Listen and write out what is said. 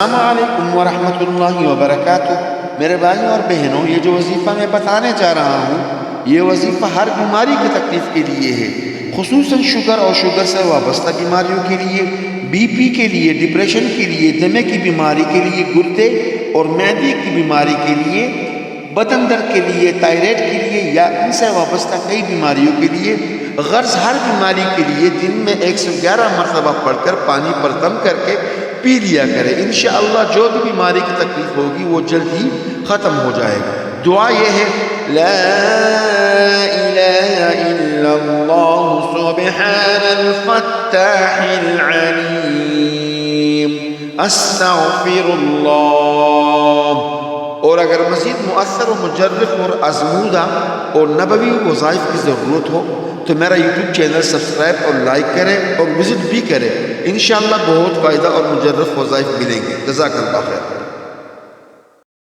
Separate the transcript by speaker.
Speaker 1: السلام علیکم ورحمۃ اللہ وبرکاتہ۔ میرے بھائیوں اور بہنوں، یہ جو وظیفہ میں بتانے جا رہا ہوں، یہ وظیفہ ہر بیماری کی تکلیف کے لیے ہے، خصوصاً شوگر اور شوگر سے وابستہ بیماریوں کے لیے، بی پی کے لیے، ڈپریشن کے لیے، دمے کی بیماری کے لیے، گردے اور معدے کی بیماری کے لیے، بدن درد کے لیے، تائرائڈ کے لیے یا ان سے وابستہ کئی بیماریوں کے لیے۔ غرض ہر بیماری کے لیے دن میں 111 مرتبہ پڑھ کر پانی پر دم کر کے پی لیا کرے۔ انشاءاللہ جو بھی بیماری کی تکلیف ہوگی وہ جلد ہی ختم ہو جائے گا۔ دعا یہ ہے: لا الہ الا اللہ سبحان الفتاح العلیم، استغفر اللہ۔ اور اگر مزید مؤثر و مجرب اور آزمودہ اور نبوی وظائف کی ضرورت ہو تو میرا یوٹیوب چینل سبسکرائب اور لائک کریں اور وزٹ بھی کریں۔ انشاءاللہ بہت فائدہ اور مجرب وظائف ملیں گے۔ جزاک اللہ خیر۔